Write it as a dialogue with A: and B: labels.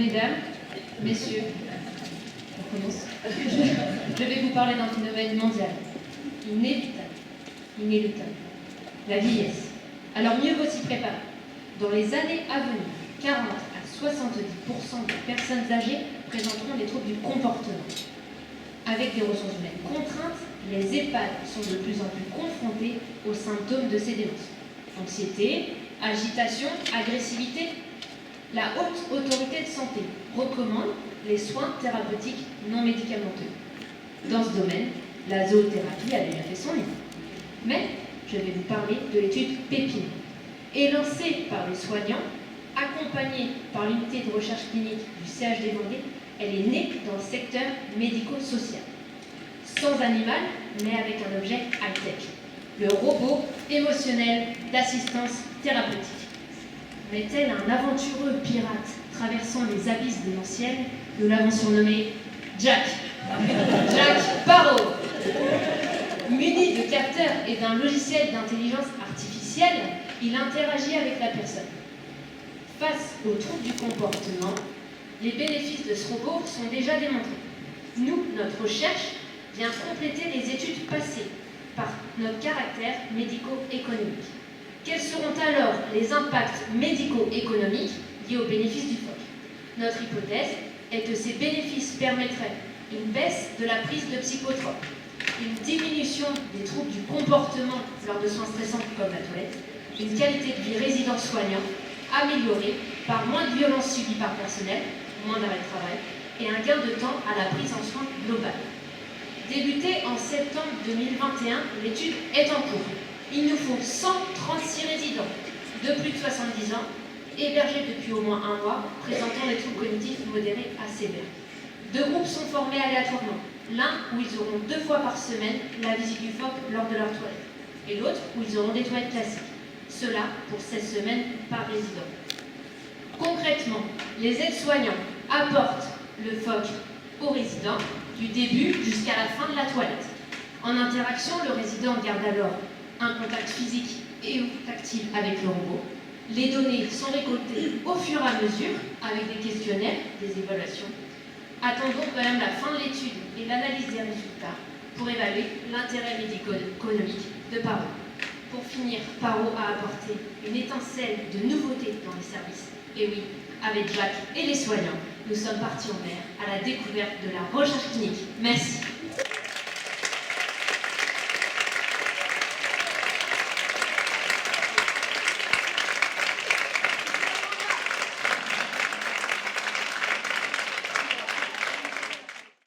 A: Mesdames, messieurs, on commence. Je vais vous parler d'un phénomène mondial, inéluctable, la vieillesse. Alors mieux vaut s'y préparer. Dans les années à venir, 40 à 70% des personnes âgées présenteront des troubles du comportement. Avec des ressources humaines contraintes, les EHPAD sont de plus en plus confrontés aux symptômes de ces démences. Anxiété, agitation, agressivité. La Haute Autorité de Santé recommande les soins thérapeutiques non médicamenteux. Dans ce domaine, la zoothérapie a déjà fait son livre. Mais je vais vous parler de l'étude Pépine, élancée par les soignants, accompagnée par l'unité de recherche clinique du CHD Vendée. Elle est née dans le secteur médico-social. Sans animal, mais avec un objet high-tech. Le robot émotionnel d'assistance thérapeutique. Mais tel un aventureux pirate traversant les abysses démentiels, nous l'avons surnommé Jack. Jack Sparrow. Muni de capteurs et d'un logiciel d'intelligence artificielle, il interagit avec la personne. Face aux troubles du comportement, les bénéfices de ce robot sont déjà démontrés. Nous, notre recherche vient compléter les études passées par notre caractère médico-économique. Quels seront alors les impacts médico-économiques liés aux bénéfices du phoque? Notre hypothèse est que ces bénéfices permettraient une baisse de la prise de psychotropes, une diminution des troubles du comportement lors de soins stressants comme la toilette, une qualité de vie résident-soignant améliorée par moins de violences subies par personnel, moins d'arrêt de travail, et un gain de temps à la prise en soins globale. Débutée en septembre 2021, l'étude est en cours. Il nous faut 136 résidents de plus de 70 ans, hébergés depuis au moins 1 mois, présentant des troubles cognitifs modérés à sévères. 2 groupes sont formés aléatoirement. L'un où ils auront 2 fois par semaine la visite du phoque lors de leur toilette, et l'autre où ils auront des toilettes classiques. Cela pour 16 semaines par résident. Concrètement, les aides-soignants apportent le phoque aux résidents du début jusqu'à la fin de la toilette. En interaction, le résident garde alors un contact physique et tactile avec le robot. Les données sont récoltées au fur et à mesure avec des questionnaires, des évaluations. Attendons quand même la fin de l'étude et l'analyse des résultats pour évaluer l'intérêt médico-économique de Paro. Pour finir, Paro a apporté une étincelle de nouveautés dans les services. Et oui, avec Jacques et les soignants, nous sommes partis en mer à la découverte de la recherche clinique. Merci.